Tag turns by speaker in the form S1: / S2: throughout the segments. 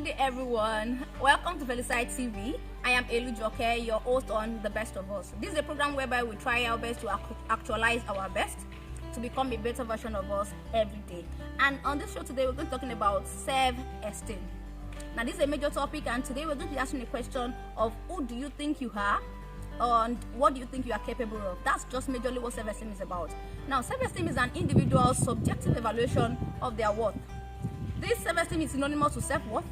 S1: day, everyone. Welcome to Felicite TV. I am Elujoke, your host on The Best of Us. This is a program whereby we try our best to actualize our best to become a better version of us every day. And on this show today, we're going to be talking about self-esteem. Now, this is a major topic, and today we're going to be asking the question of who do you think you are and what do you think you are capable of. That's just majorly what self-esteem is about. Now, self-esteem is an individual's subjective evaluation of their worth. This self-esteem is synonymous to self-worth,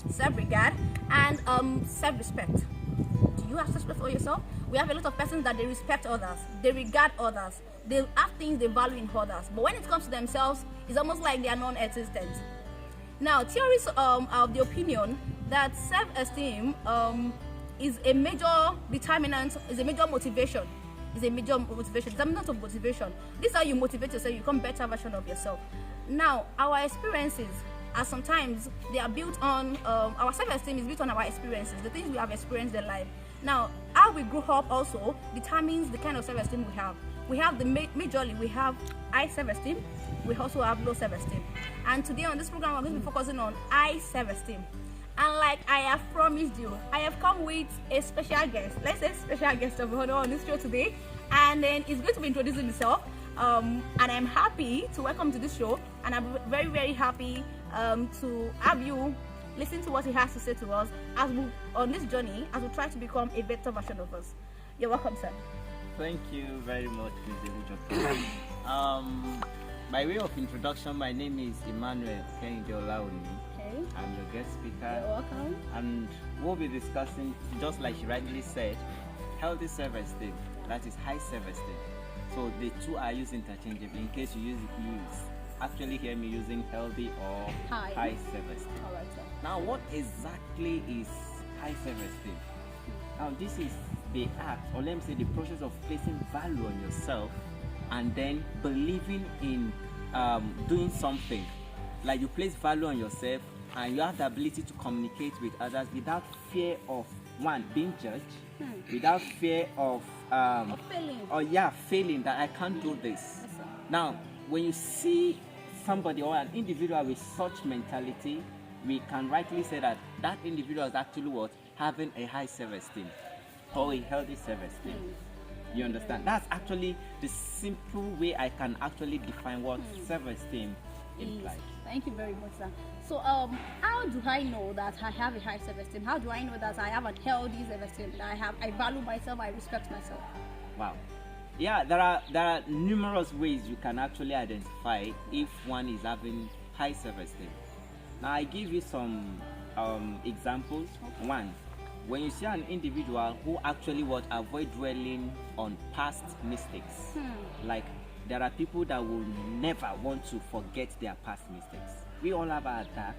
S1: self-regard, and self-respect. Do you have respect for yourself? We have a lot of persons that they respect others, they regard others, they have things they value in others, but when it comes to themselves, it's almost like they are non-existent. Now, theories of the opinion that self-esteem is a major determinant, is a major motivation. Determinant of motivation. This is how you motivate yourself, you become a better version of yourself. Now, our experiences are sometimes they are built on our self-esteem is built on our experiences, the things we have experienced in life. Now, how we grow up also determines the kind of self-esteem we have. We have the majorly we have high self-esteem, we also have low self-esteem. And today on this program we're going to be focusing on high self-esteem. And like I have promised you, I have come with a special guest. Let's say special guest of honor on this show today, and then he's going to be introducing himself. And I'm happy to welcome to this show, and I'm very, very happy to have you listen to what he has to say to us as we on this journey as we try to become a better version of us. You're welcome, sir.
S2: Thank you very much, Ms. Elujoke. By way of introduction, my name is Emmanuel Kehinde-Olaoni.
S1: Okay.
S2: I'm your guest speaker.
S1: You're welcome.
S2: And we'll be discussing, just like she rightly said, healthy self-esteem, that is high self-esteem. So the two are used interchangeably. In case you actually hear me using healthy or high self-esteem.
S1: All right, sir.
S2: Now, what exactly is high self-esteem? Now, this is the act, or let me say the process of placing value on yourself and then believing in doing something. Like you place value on yourself and you have the ability to communicate with others without fear of, one, being judged, without fear of failing, that I can't do this.
S1: Yes, sir.
S2: Now, when you see somebody or an individual with such mentality, we can rightly say that that individual is actually what? Having a high self-esteem or a healthy self-esteem. You understand? That's actually the simple way I can actually define what self-esteem implies.
S1: Thank you very much, sir. So, how do I know that I have a high self-esteem? How do I know that I have a healthy self-esteem? That I value myself, I respect myself.
S2: Wow. Yeah, there are numerous ways you can actually identify if one is having high self-esteem. Now, I give you some examples. Okay. One, when you see an individual who actually avoid dwelling on past mistakes, like there are people that will never want to forget their past mistakes. We all have our dark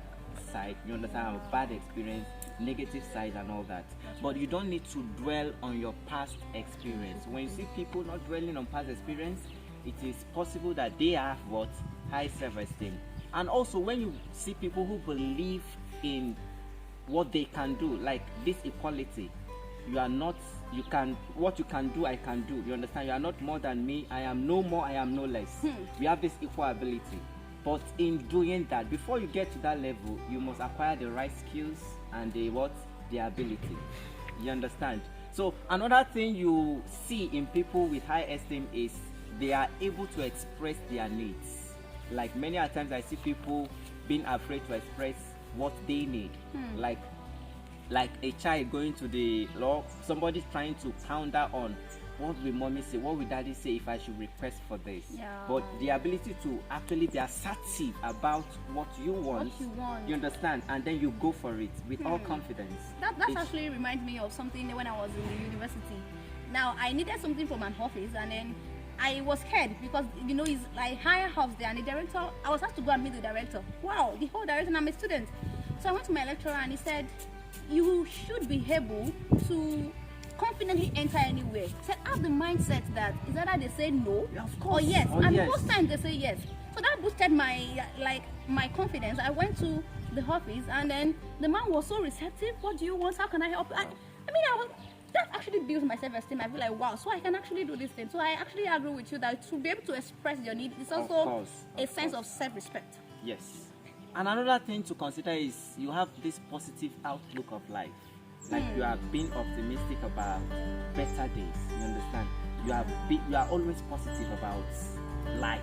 S2: side, you understand, our bad experience, negative side and all that. But you don't need to dwell on your past experience. When you see people not dwelling on past experience, it is possible that they have high self-esteem. And also when you see people who believe in what they can do, like this equality, what you can do, I can do. You understand? You are not more than me. I am no more, I am no less. We have this equal ability. But in doing that, before you get to that level, you must acquire the right skills and the ability. You understand? So another thing you see in people with high esteem is they are able to express their needs. Like many a times I see people being afraid to express what they need. Like a child going to the law, somebody's trying to ponder on what will mommy say, what will daddy say if I should request for this. But the ability to actually be assertive about what you want, you understand, and then you go for it with all confidence.
S1: That actually reminds me of something when I was in the university. Now, I needed something from an office, and then I was scared because it's like higher ups there, and the director, I was asked to go and meet the director. Wow, the whole director, and I'm a student. So I went to my lecturer and he said, you should be able to confidently enter anywhere. He said, have the mindset that is either they say no or yes. And most times they say yes. So that boosted my confidence. I went to the office and then the man was so receptive. What do you want? How can I help? That actually builds my self-esteem. I feel like, wow, so I can actually do this thing. So I actually agree with you that to be able to express your need is also a sense of self-respect.
S2: Yes. And another thing to consider is you have this positive outlook of life. Like you are being optimistic about better days. You understand? You are always positive about life.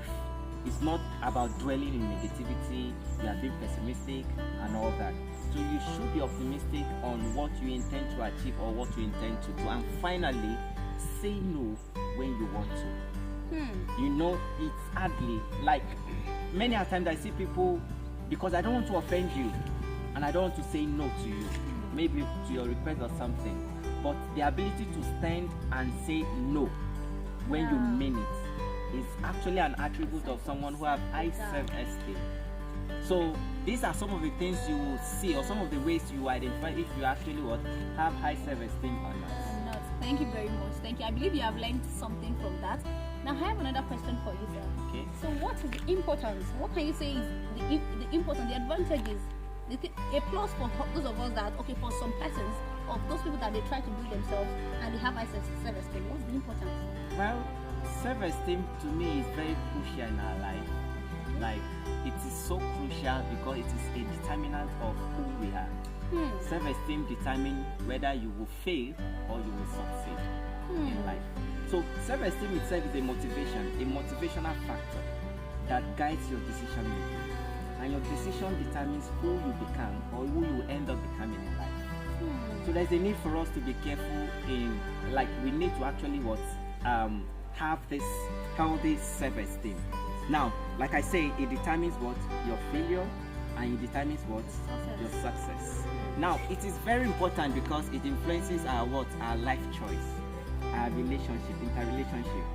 S2: It's not about dwelling in negativity. You are being pessimistic and all that. So you should be optimistic on what you intend to achieve or what you intend to do. And finally, say no when you want to. You know, it's hardly like many a times I see people, because I don't want to offend you and I don't want to say no to you, maybe to your request or something, but the ability to stand and say no when you mean it is actually an attribute of someone who have high self-esteem. So these are some of the things you will see, or some of the ways you identify if you actually have high self-esteem or not.
S1: Thank you very much. Thank you. I believe you have learned something from that. Now I have another question for you, sir.
S2: Okay.
S1: So what is the importance? What can you say is the importance, the advantages, a plus for those of us that, okay, for some persons, of those people that they try to do themselves and they have high self-esteem? What's the importance?
S2: Well, self-esteem to me is very crucial in our life. Like, it is so crucial because it is a determinant of who we are. Self-esteem determines whether you will fail or you will succeed in life. So self-esteem itself is a motivational factor that guides your decision making. And your decision determines who you become or who you end up becoming in life. So there's a need for us to be careful in, like, we need to actually have this healthy self-esteem. Now, like I say, it determines what? Your failure, and it determines what? Your success. Now, it is very important because it influences our life choice, our relationship, interrelationship.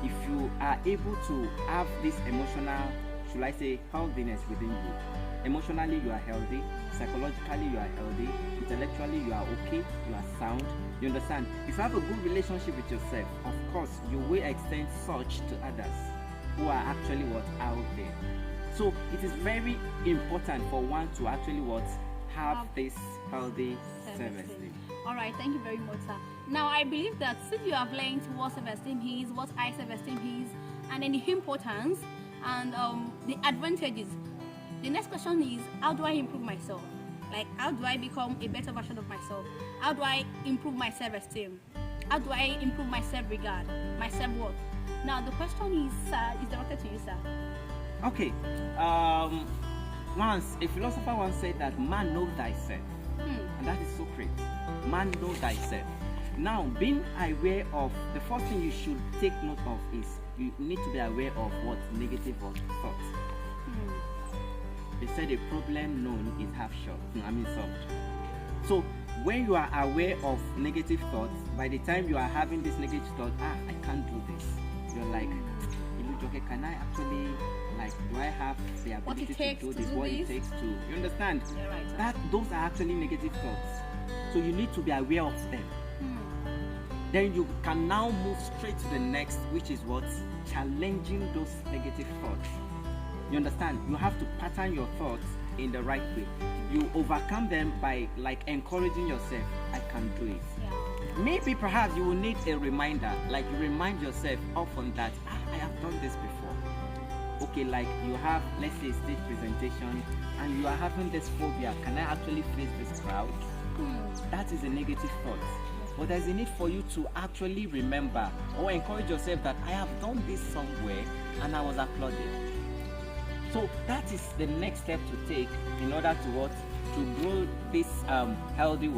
S2: If you are able to have this emotional, should I say, healthiness within you, emotionally you are healthy, psychologically you are healthy, intellectually you are okay, you are sound, you understand? If you have a good relationship with yourself, of course, you will extend such to others who are actually out there. So it is very important for one to actually have this healthy self-esteem.
S1: All right, thank you very much, sir. Now I believe that since you have learned what self-esteem is, what high self-esteem is, and then the importance and the advantages, the next question is, how do I improve myself? Like, how do I become a better version of myself? How do I improve my self-esteem? How do I improve my self-regard, my self-worth? Now the question is, sir, is directed to you, sir.
S2: Okay. Once a philosopher once said that man know thyself, and that is so great. Man know thyself. Now, being aware of, the first thing you should take note of is you need to be aware of what negative thoughts. They said a problem known is half solved. So when you are aware of negative thoughts, by the time you are having this negative thought, I can't do this, you're like, Elujoke, can I actually, like, do I have the ability to do this? What it takes to, you understand?
S1: Yeah, right.
S2: That those are actually negative thoughts. So you need to be aware of them. Then you can now move straight to the next, which is what? Challenging those negative thoughts. You understand? You have to pattern your thoughts in the right way. You overcome them by, like, encouraging yourself, I can do it.
S1: Yeah.
S2: Maybe perhaps you will need a reminder, like you remind yourself often that I have done this before. Okay, like you have, let's say, a stage presentation and you are having this phobia, can I actually face this crowd? That is a negative thought. But there's a need for you to actually remember or encourage yourself that I have done this somewhere and I was applauded. So that is the next step to take in order to to grow this healthy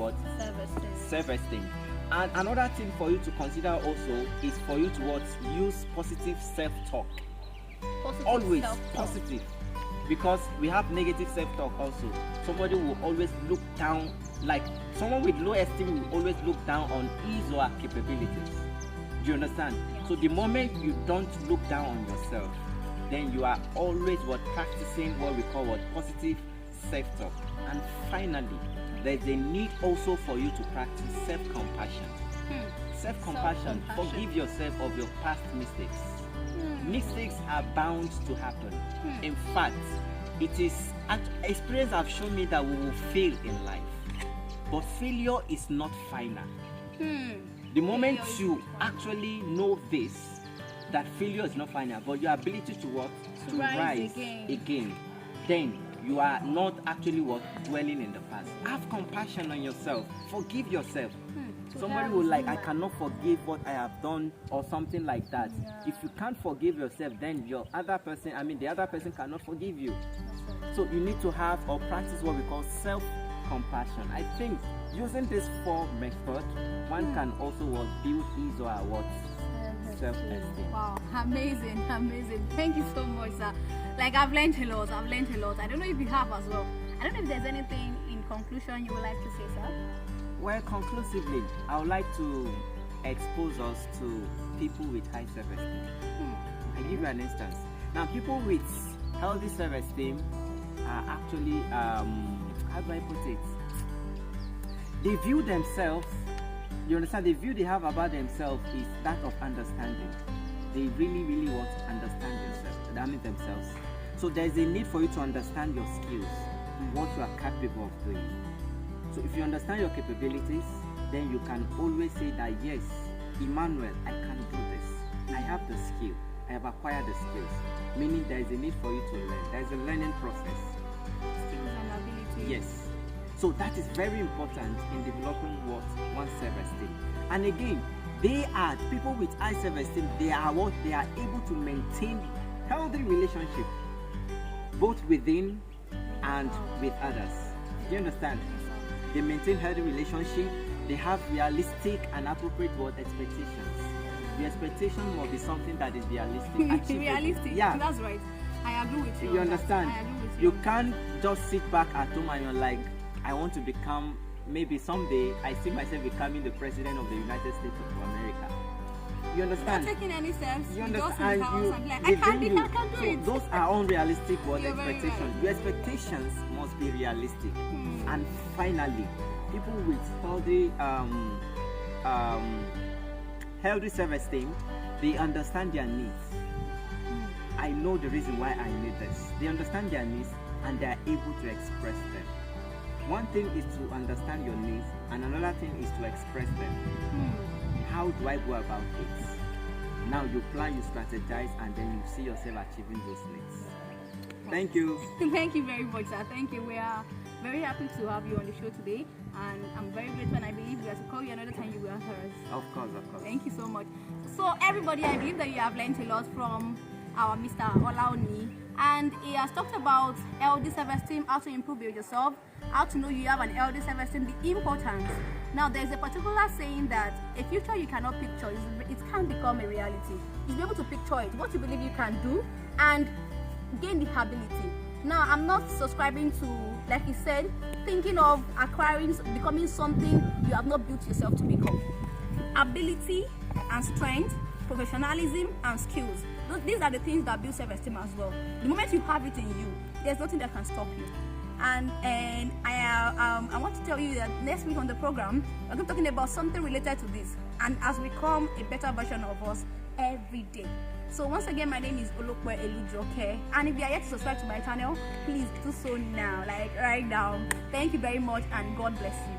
S2: self-esteem. And another thing for you to consider also is for you to use positive self-talk. Always positive, because we have negative self-talk also. Somebody will always look down, like someone with low esteem will always look down on his or her capabilities. Do you understand? So the moment you don't look down on yourself, then you are always practicing what we call positive self-talk. And finally, there's a need also for you to practice self-compassion. Self-compassion. Forgive yourself of your past mistakes. Mistakes are bound to happen. In fact, experience have shown me that we will fail in life, but failure is not final. The moment you actually know this, that failure is not final, but your ability to rise again, then you are not actually dwelling in the past. Have compassion on yourself. Forgive yourself.
S1: So
S2: Somebody
S1: that
S2: will
S1: is
S2: like, I
S1: human.
S2: cannot forgive what I have done or something like that. If you can't forgive yourself, then the other person cannot forgive you. So you need to have or practice what we call self-compassion. I think using this 4 method, one can also build his or her self-esteem.
S1: Wow, amazing. Thank you so much, sir. Like, I've learned a lot. I don't know if you have as well. I don't know if there's anything in conclusion you would like to say, sir.
S2: Well, conclusively, I would like to expose us to people with high self-esteem. I give you an instance. Now, people with healthy self-esteem are actually, how do I put it? They view themselves, you understand, the view they have about themselves is that of understanding. They really, really want to understand themselves. So there's a need for you to understand your skills, what you are capable of doing. So if you understand your capabilities, then you can always say that, yes, Emmanuel, I can do this. I have the skill. I have acquired the skills. Meaning there is a need for you to learn. There is a learning process.
S1: Skills and abilities.
S2: Yes. So that is very important in developing one's self-esteem. And again, people with high self-esteem, they are able to maintain healthy relationship, both within and with others. Do you understand? They maintain healthy relationship. They have realistic and appropriate expectations. The expectation must be something that is realistic.
S1: Realistic.
S2: Yeah.
S1: That's right. I agree with you.
S2: You understand?
S1: I agree with
S2: You can't just sit back at home and you're like, I want to become, maybe someday I see myself becoming the president of the United States of America. You understand?
S1: Not taking any steps.
S2: You
S1: Just in the
S2: understand?
S1: house and be like, I
S2: within
S1: can do
S2: you.
S1: it.
S2: So those are unrealistic
S1: You're very
S2: expectations.
S1: right.
S2: Your expectations must be realistic. And finally, people with healthy self-esteem, they understand their needs. I know the reason why I need this. They understand their needs and they are able to express them. One thing is to understand your needs, and another thing is to express them. How do I go about it? Now you plan, you strategize, and then you see yourself achieving those needs. Thank you.
S1: Thank you very much, sir. Thank you. We are very happy to have you on the show today, and I'm very grateful, and I believe we have to call you another time you will answer us.
S2: Of course.
S1: Thank you so much. So everybody, I believe that you have learned a lot from our Mr. Olaoni, and he has talked about healthy self-esteem, how to improve yourself, how to know you have an healthy self-esteem, the importance. Now, there's a particular saying that a future you cannot picture, it can't become a reality. You be able to picture it, what you believe you can do, and gain the ability. Now, I'm not subscribing to, like he said, thinking of becoming something you have not built yourself to become. Ability and strength, professionalism and skills. These are the things that build self-esteem as well. The moment you have it in you, there's nothing that can stop you. And I want to tell you that next week on the program, we're going to be talking about something related to this, and as we become a better version of us every day. So once again, my name is Elujoke, and if you are yet to subscribe to my channel, please do so now, like right now. Thank you very much, and God bless you.